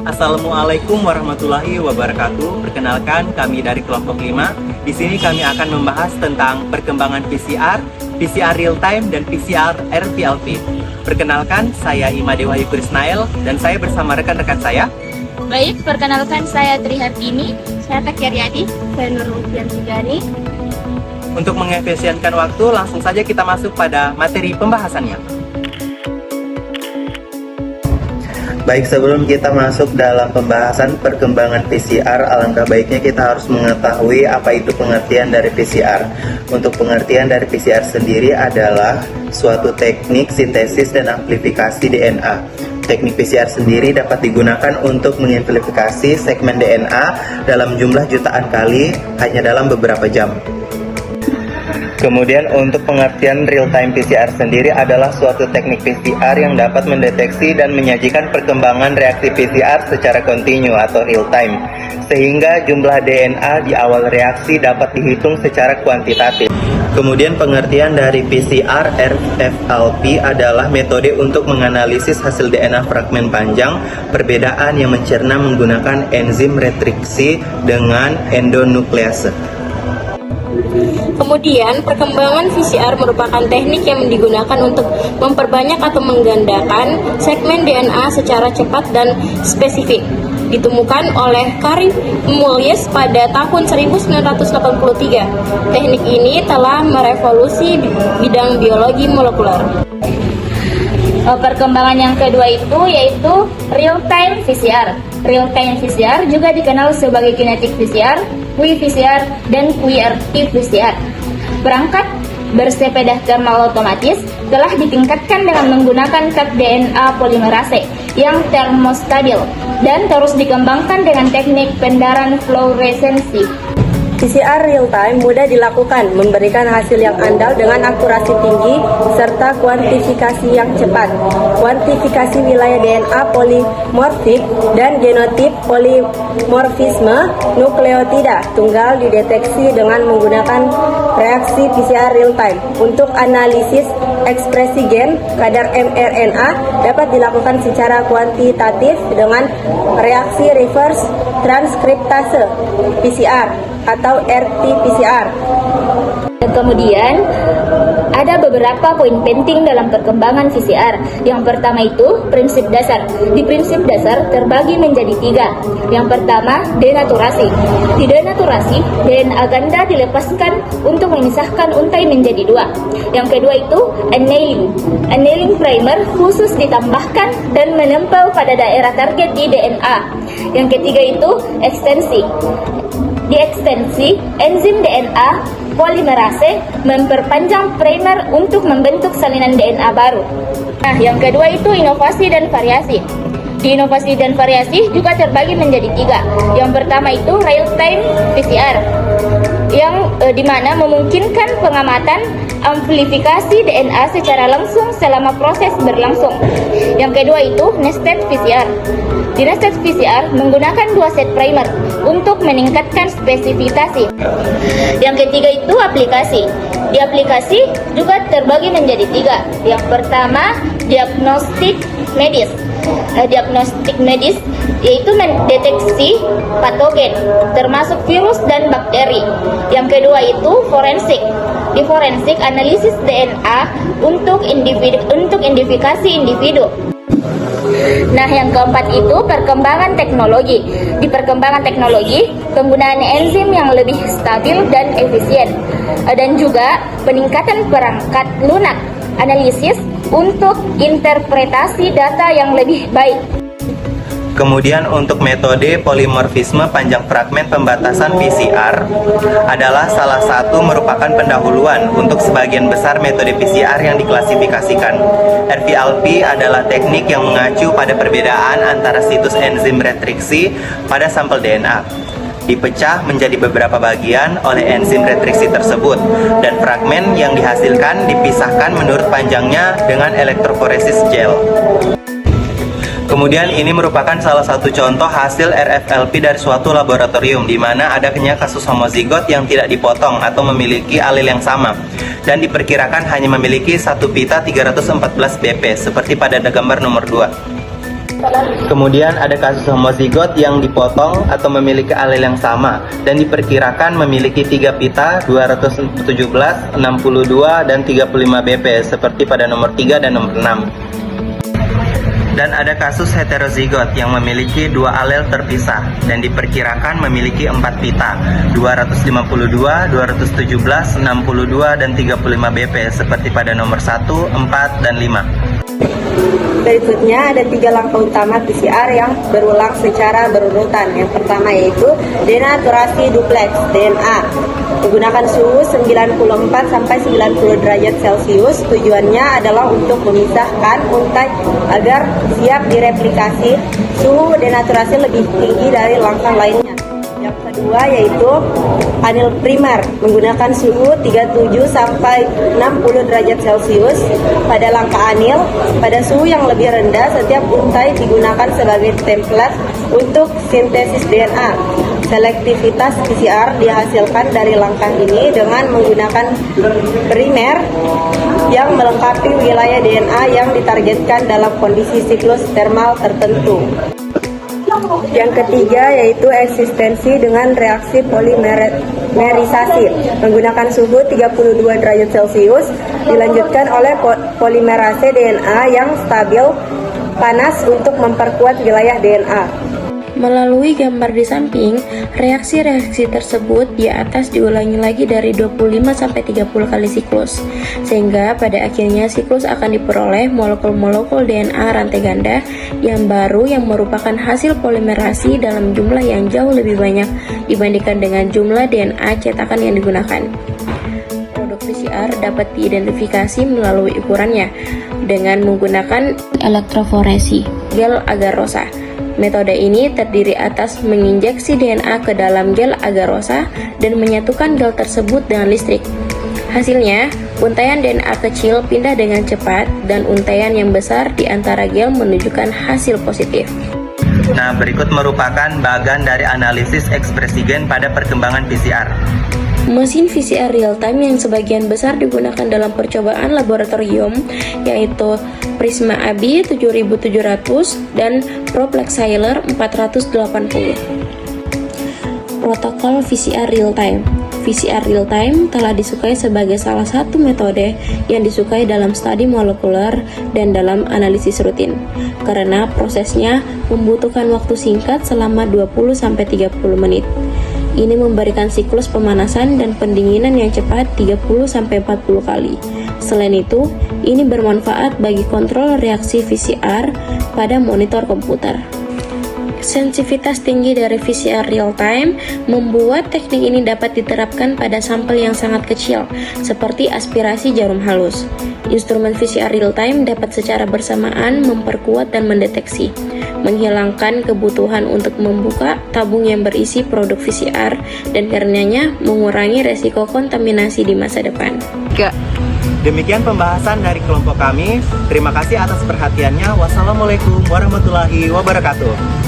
Assalamualaikum warahmatullahi wabarakatuh. Perkenalkan, kami dari kelompok 5. Di sini kami akan membahas tentang perkembangan PCR, PCR real time, dan PCR RVLP. Perkenalkan, saya Imadewa Yukrisnael dan saya bersama rekan-rekan saya. Baik, perkenalkan saya Trihartini, saya Takyariadi, saya Nurulfian Sigari. Untuk mengefisienkan waktu, langsung saja kita masuk pada materi pembahasannya. Baik, sebelum kita masuk dalam pembahasan perkembangan PCR, alangkah baiknya kita harus mengetahui apa itu pengertian dari PCR. Untuk pengertian dari PCR sendiri adalah suatu teknik sintesis dan amplifikasi DNA. Teknik PCR sendiri dapat digunakan untuk mengamplifikasi segmen DNA dalam jumlah jutaan kali hanya dalam beberapa jam. Kemudian untuk pengertian real-time PCR sendiri adalah suatu teknik PCR yang dapat mendeteksi dan menyajikan perkembangan reaksi PCR secara kontinu atau real-time, sehingga jumlah DNA di awal reaksi dapat dihitung secara kuantitatif. Kemudian pengertian dari PCR RVLP adalah metode untuk menganalisis hasil DNA fragmen panjang perbedaan yang mencerna menggunakan enzim retriksi dengan endonuklease. Kemudian, perkembangan PCR merupakan teknik yang digunakan untuk memperbanyak atau menggandakan segmen DNA secara cepat dan spesifik. Ditemukan oleh Carey Mullis pada tahun 1983. Teknik ini telah merevolusi bidang biologi molekuler. Perkembangan yang kedua itu yaitu real-time PCR. Real-time PCR juga dikenal sebagai kinetic PCR, qPCR, dan QRT PCR. Perangkat bersepeda thermal otomatis telah ditingkatkan dengan menggunakan cut DNA polimerase yang termostabil dan terus dikembangkan dengan teknik pendaran fluoresensi. PCR real-time mudah dilakukan, memberikan hasil yang andal dengan akurasi tinggi, serta kuantifikasi yang cepat. Kuantifikasi wilayah DNA polimorfik dan genotip polimorfisme nukleotida tunggal dideteksi dengan menggunakan reaksi PCR real-time. Untuk analisis ekspresi gen, kadar mRNA dapat dilakukan secara kuantitatif dengan reaksi reverse transkriptase PCR atau RT-PCR. Dan kemudian ada beberapa poin penting dalam perkembangan PCR. Yang pertama itu prinsip dasar. Di prinsip dasar terbagi menjadi 3. Yang pertama, denaturasi. Di denaturasi, DNA ganda dilepaskan untuk memisahkan untai menjadi 2. Yang kedua itu annealing. Annealing primer khusus ditambahkan dan menempel pada daerah target di DNA. Yang ketiga itu ekstensi. Di ekstensi, enzim DNA polimerase memperpanjang primer untuk membentuk salinan DNA baru. Nah, yang kedua itu inovasi dan variasi. Di inovasi dan variasi juga terbagi menjadi 3. Yang pertama itu real-time PCR, yang dimana memungkinkan pengamatan amplifikasi DNA secara langsung selama proses berlangsung. Yang kedua itu nested PCR. Di nested PCR menggunakan 2 set primer untuk meningkatkan spesifikasi. Yang ketiga itu aplikasi. Di aplikasi juga terbagi menjadi 3. Yang pertama diagnostik medis. Diagnostik medis yaitu mendeteksi patogen termasuk virus dan bakteri. Yang kedua itu forensik. Di forensik analisis DNA untuk identifikasi individu. Nah, yang keempat itu perkembangan teknologi. Di perkembangan teknologi, penggunaan enzim yang lebih stabil dan efisien, dan juga peningkatan perangkat lunak analisis untuk interpretasi data yang lebih baik. Kemudian untuk metode polimorfisme panjang fragmen pembatasan PCR adalah salah satu merupakan pendahuluan untuk sebagian besar metode PCR yang diklasifikasikan. RVLP adalah teknik yang mengacu pada perbedaan antara situs enzim retriksi pada sampel DNA. Dipecah menjadi beberapa bagian oleh enzim retriksi tersebut, dan fragmen yang dihasilkan dipisahkan menurut panjangnya dengan elektroforesis gel. Kemudian ini merupakan salah satu contoh hasil RVLP dari suatu laboratorium di mana adanya kasus homozigot yang tidak dipotong atau memiliki alel yang sama dan diperkirakan hanya memiliki satu pita 314 BP seperti pada gambar nomor 2. Kemudian ada kasus homozigot yang dipotong atau memiliki alel yang sama dan diperkirakan memiliki 3 pita 217, 62, dan 35 BP seperti pada nomor 3 dan nomor 6. Dan ada kasus heterozigot yang memiliki 2 alel terpisah dan diperkirakan memiliki 4 pita 252, 217, 62, dan 35 BP seperti pada nomor 1, 4, dan 5. Berikutnya ada 3 langkah utama PCR yang berulang secara berurutan. Yang pertama yaitu denaturasi duplex DNA menggunakan suhu 94 sampai 90 derajat Celcius. Tujuannya adalah untuk memisahkan untai agar siap direplikasi. Suhu denaturasi lebih tinggi dari langkah lainnya. Yang kedua yaitu anil primer menggunakan suhu 37 sampai 60 derajat Celcius. Pada langkah anil, pada suhu yang lebih rendah, setiap untai digunakan sebagai template untuk sintesis DNA. Selektivitas PCR dihasilkan dari langkah ini dengan menggunakan primer yang melengkapi wilayah DNA yang ditargetkan dalam kondisi siklus termal tertentu. Yang ketiga yaitu eksistensi dengan reaksi polimerisasi menggunakan suhu 32 derajat Celcius, dilanjutkan oleh polimerase DNA yang stabil panas untuk memperkuat wilayah DNA. Melalui gambar di samping, reaksi-reaksi tersebut di atas diulangi lagi dari 25-30 kali siklus, sehingga pada akhirnya siklus akan diperoleh molekul-molekul DNA rantai ganda yang baru yang merupakan hasil polimerasi dalam jumlah yang jauh lebih banyak dibandingkan dengan jumlah DNA cetakan yang digunakan. Produk PCR dapat diidentifikasi melalui ukurannya dengan menggunakan elektroforesi gel agarosa. Metode ini terdiri atas menginjeksi DNA ke dalam gel agarosa dan menyatukan gel tersebut dengan listrik. Hasilnya, untaian DNA kecil pindah dengan cepat dan untaian yang besar di antara gel menunjukkan hasil positif. Nah, berikut merupakan bagian dari analisis ekspresi gen pada perkembangan PCR. Mesin PCR real-time yang sebagian besar digunakan dalam percobaan laboratorium yaitu Prisma AB 7700 dan ProPlexiler 480. Protokol PCR real-time. PCR real-time telah disukai sebagai salah satu metode yang disukai dalam studi molekuler dan dalam analisis rutin, karena prosesnya membutuhkan waktu singkat selama 20-30 menit. Ini memberikan siklus pemanasan dan pendinginan yang cepat 30-40 kali. Selain itu, ini bermanfaat bagi kontrol reaksi PCR pada monitor komputer. Sensitivitas tinggi dari PCR real-time membuat teknik ini dapat diterapkan pada sampel yang sangat kecil, seperti aspirasi jarum halus. Instrumen PCR real-time dapat secara bersamaan memperkuat dan mendeteksi, menghilangkan kebutuhan untuk membuka tabung yang berisi produk PCR, dan karenanya mengurangi resiko kontaminasi di masa depan. Demikian pembahasan dari kelompok kami. Terima kasih atas perhatiannya. Wassalamualaikum warahmatullahi wabarakatuh.